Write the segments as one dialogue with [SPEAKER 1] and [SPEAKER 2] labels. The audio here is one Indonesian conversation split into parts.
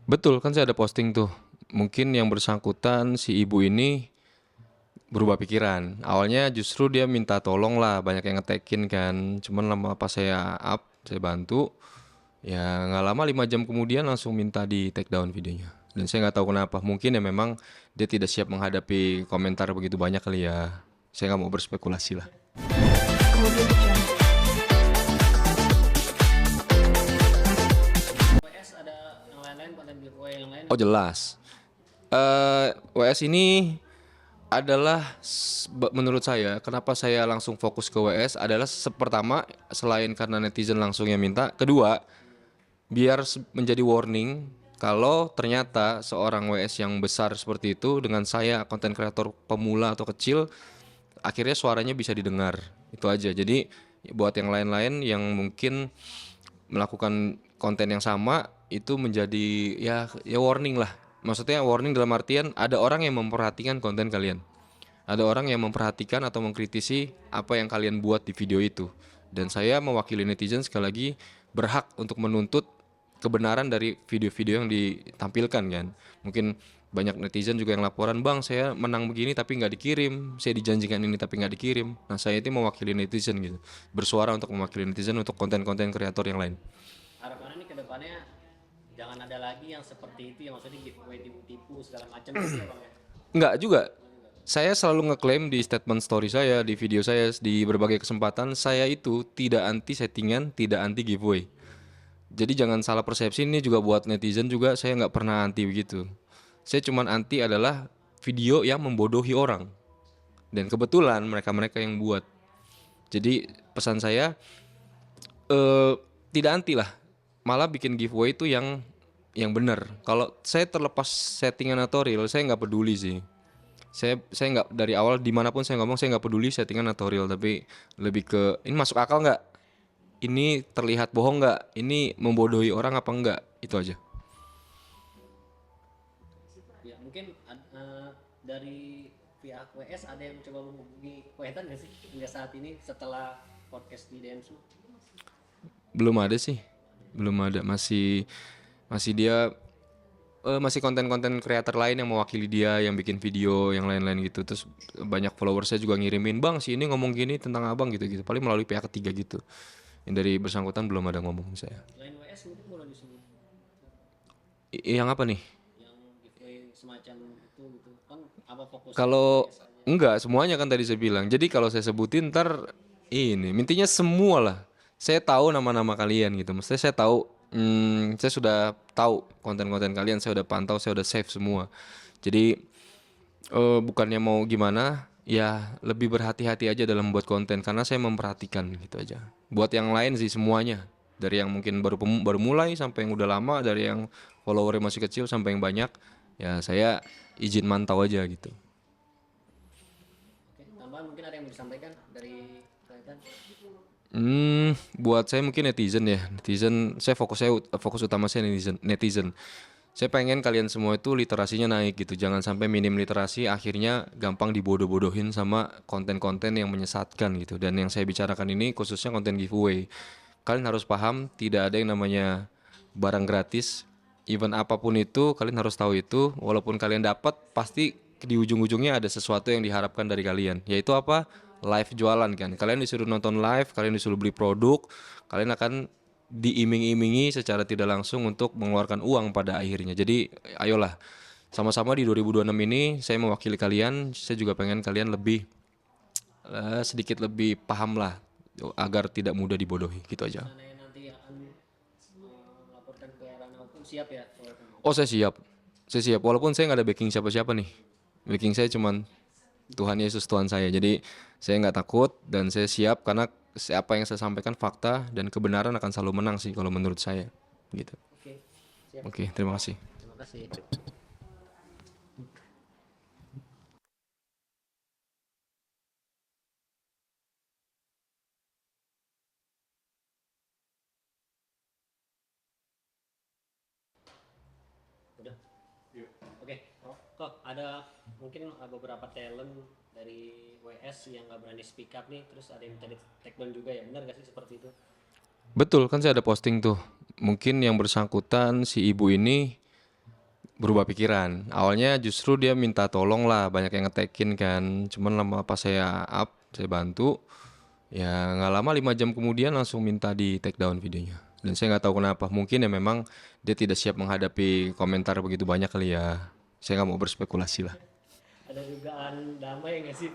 [SPEAKER 1] Betul, kan saya ada posting tuh. Mungkin yang bersangkutan si ibu ini berubah pikiran. Awalnya justru dia minta tolong lah, banyak yang ngetekin kan. Cuman lama pas saya up, saya bantu, ya nggak lama 5 jam kemudian langsung minta di take down videonya. Dan saya nggak tahu kenapa. Mungkin ya memang dia tidak siap menghadapi komentar begitu banyak kali ya. Saya nggak mau berspekulasi lah.
[SPEAKER 2] WS ada yang lain-lain konten giveaway yang lain.
[SPEAKER 1] Oh jelas. WS ini adalah menurut saya kenapa saya langsung fokus ke WS adalah pertama selain karena netizen langsung yang minta, kedua biar menjadi warning kalau ternyata seorang WS yang besar seperti itu dengan saya konten kreator pemula atau kecil akhirnya suaranya bisa didengar. Itu aja. Jadi buat yang lain-lain yang mungkin melakukan konten yang sama itu menjadi ya warning lah. Maksudnya warning dalam artian ada orang yang memperhatikan konten kalian. Ada orang yang memperhatikan atau mengkritisi apa yang kalian buat di video itu. Dan saya mewakili netizen sekali lagi berhak untuk menuntut kebenaran dari video-video yang ditampilkan kan. Mungkin banyak netizen juga yang laporan, bang saya menang begini tapi nggak dikirim, saya dijanjikan ini tapi nggak dikirim. Nah saya itu mewakili netizen gitu, bersuara untuk mewakili netizen untuk konten-konten kreator yang lain.
[SPEAKER 2] Harapannya nih kedepannya jangan ada lagi yang seperti itu, yang maksudnya giveaway tipu-tipu segala macam gitu ya bang ya.
[SPEAKER 1] Nggak juga. Saya selalu ngeklaim di statement story saya, di video saya, di berbagai kesempatan, saya itu tidak anti settingan, tidak anti giveaway. Jadi jangan salah persepsi, ini juga buat netizen juga, saya nggak pernah anti begitu. Saya cuman anti adalah video yang membodohi orang. Dan kebetulan mereka-mereka yang buat. Jadi pesan saya eh tidak anti lah. Malah bikin giveaway itu yang benar. Kalau saya terlepas settingan atau real, saya nggak peduli sih. Saya nggak dari awal dimanapun saya ngomong saya nggak peduli settingan atau real, tapi lebih ke ini masuk akal nggak, ini terlihat bohong nggak, ini membodohi orang apa enggak, itu aja.
[SPEAKER 2] Ya mungkin dari pihak WS ada yang coba menghubungi Wetan nggak sih hingga saat ini setelah podcast di Densu?
[SPEAKER 1] Belum ada sih, belum ada, masih masih dia masih konten-konten kreator lain yang mewakili dia yang bikin video yang lain-lain gitu, terus banyak followersnya juga ngirimin, bang si ini ngomong gini tentang abang gitu gitu, paling melalui pihak ketiga gitu. Yang dari bersangkutan belum ada ngomong saya.
[SPEAKER 2] Selain WS mungkin boleh disebut
[SPEAKER 1] Yang apa nih?
[SPEAKER 2] yang giveaway semacam itu gitu kan, apa fokusnya di
[SPEAKER 1] Kalau
[SPEAKER 2] WS aja?
[SPEAKER 1] enggak, semuanya kan tadi saya bilang. Jadi kalau saya sebutin ntar ini, intinya semua lah. Saya tahu nama-nama kalian gitu. Maksudnya saya tahu, saya sudah tahu konten-konten kalian. Saya udah pantau, saya udah save semua. Jadi bukannya mau gimana, ya lebih berhati-hati aja dalam membuat konten karena saya memperhatikan gitu aja. Buat yang lain sih semuanya. Dari yang mungkin baru mulai sampai yang udah lama, dari yang followernya masih kecil sampai yang banyak, ya saya izin mantau aja gitu.
[SPEAKER 2] Oke, tambahan mungkin ada yang mau disampaikan dari Wetan?
[SPEAKER 1] Buat saya mungkin netizen ya. Netizen, fokus utama saya netizen. Saya pengen kalian semua itu literasinya naik gitu. Jangan sampai minim literasi akhirnya gampang dibodoh-bodohin sama konten-konten yang menyesatkan gitu. Dan yang saya bicarakan ini khususnya konten giveaway. Kalian harus paham tidak ada yang namanya barang gratis. Even apapun itu kalian harus tahu itu. Walaupun kalian dapat pasti di ujung-ujungnya ada sesuatu yang diharapkan dari kalian. Yaitu apa? Live jualan kan. Kalian disuruh nonton live, kalian disuruh beli produk, kalian akan diiming-imingi secara tidak langsung untuk mengeluarkan uang pada akhirnya. Jadi ayolah sama-sama di 2026 ini saya mewakili kalian, saya juga pengen kalian lebih sedikit lebih paham lah agar tidak mudah dibodohi gitu aja.
[SPEAKER 2] Seandainya nanti akan melaporkan ke ranah hukum, siap ya Wetan?
[SPEAKER 1] Oh saya siap, saya siap. Walaupun saya nggak ada backing siapa-siapa nih, backing saya cuman Tuhan Yesus Tuhan saya. Jadi saya nggak takut dan saya siap karena apa yang saya sampaikan fakta dan kebenaran akan selalu menang sih kalau menurut saya gitu.
[SPEAKER 2] Oke, siap.
[SPEAKER 1] Oke, terima kasih.
[SPEAKER 2] Terima kasih. Udah. Oke, kok ada mungkin beberapa talent dari WS yang nggak berani speak up nih, terus ada yang minta di take down juga ya, benar gak sih seperti itu?
[SPEAKER 1] Betul, kan saya ada posting tuh. Mungkin yang bersangkutan si ibu ini berubah pikiran. Awalnya justru dia minta tolong lah, banyak yang ngetekin kan. Cuman lama pas saya bantu, ya nggak lama 5 jam kemudian langsung minta di take down videonya. Dan saya nggak tahu kenapa. Mungkin ya memang dia tidak siap menghadapi komentar begitu banyak kali ya. Saya nggak mau berspekulasi lah.
[SPEAKER 2] Ada dugaan damai nggak sih?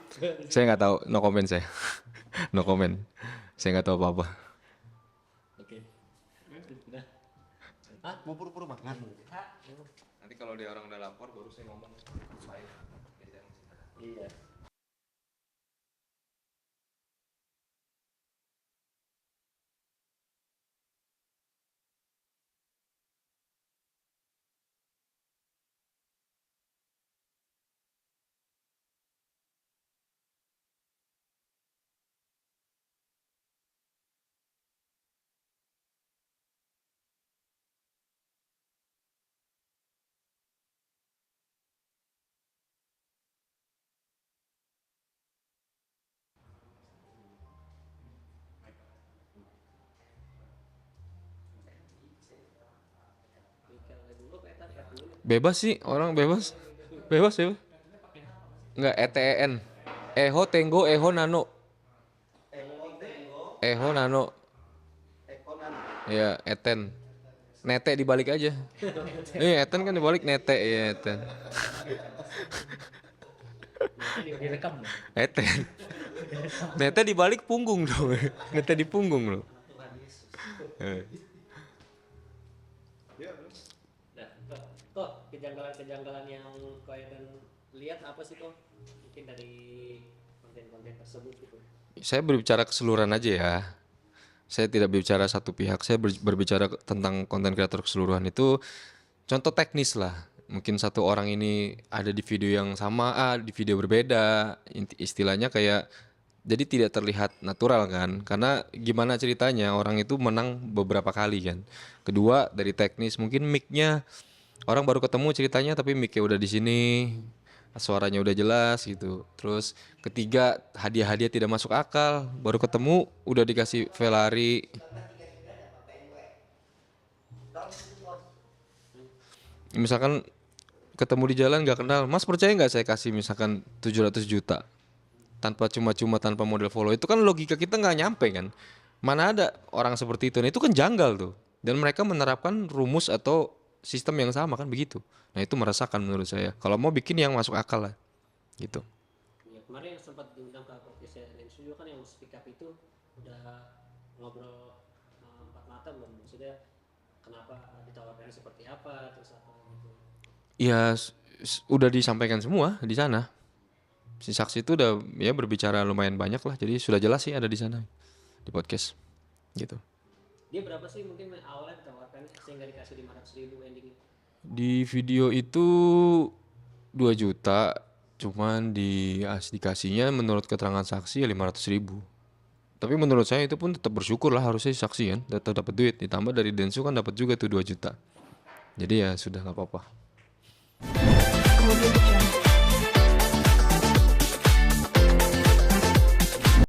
[SPEAKER 1] Saya nggak tahu, no comment saya. No comment. Saya nggak tahu apa-apa.
[SPEAKER 2] Oke. Udah.
[SPEAKER 3] Mau pura-pura makan.
[SPEAKER 1] Nanti kalau dia orang udah lapor baru saya ngomong.
[SPEAKER 2] Iya.
[SPEAKER 1] Bebas sih, orang bebas. Bebas ya. Enggak, ETEN. Eho Tenggo Eho Nano. Eho Nano. Ya, Eten. Nete dibalik aja. Eten kan dibalik nete ya Eten.
[SPEAKER 2] Direkam.
[SPEAKER 1] Eten. Nete dibalik punggung dong. Nete di punggung loh. Eh.
[SPEAKER 2] Nah, kok kejanggalan-kejanggalan yang kau lihat apa sih kok? Mungkin dari konten-konten tersebut gitu.
[SPEAKER 1] Saya berbicara keseluruhan aja ya. Saya tidak berbicara satu pihak. Saya berbicara tentang konten kreator keseluruhan itu contoh teknis lah. Mungkin satu orang ini ada di video yang sama, di video berbeda. Istilahnya kayak jadi tidak terlihat natural kan. Karena gimana ceritanya orang itu menang beberapa kali kan. Kedua dari teknis mungkin mic-nya orang baru ketemu ceritanya tapi mic-nya udah di sini. Suaranya udah jelas gitu. Terus ketiga hadiah-hadiah tidak masuk akal. Baru ketemu udah dikasih Velari. Misalkan ketemu di jalan gak kenal, Mas percaya nggak saya kasih misalkan 700 juta tanpa cuma-cuma tanpa model follow, itu kan logika kita nggak nyampe kan, mana ada orang seperti itu. Nah itu kan janggal tuh, dan mereka menerapkan rumus atau sistem yang sama kan begitu. Nah itu meresahkan menurut saya, kalau mau bikin yang masuk akal lah gitu.
[SPEAKER 2] Ya, kemarin yang sempat diundang ke podcast Lensu juga kan yang speak up itu udah ngobrol empat mata belum? Maksudnya kenapa ditawarkan seperti apa terus apa gitu.
[SPEAKER 1] Ya udah disampaikan semua di sana, si saksi itu udah ya berbicara lumayan banyak lah, jadi sudah jelas sih ada di sana di podcast gitu.
[SPEAKER 2] Dia berapa sih mungkin awalnya ditawarkannya sehingga dikasih 500.000 endingnya?
[SPEAKER 1] Di video itu 2 juta, cuman dikasihnya menurut keterangan saksi ya 500.000. Tapi menurut saya itu pun tetap bersyukur lah, harusnya saksi kan tetap dapat duit, ditambah dari Densu kan dapat juga tuh 2 juta. Jadi ya sudah nggak apa-apa.
[SPEAKER 4] Audio Jungle.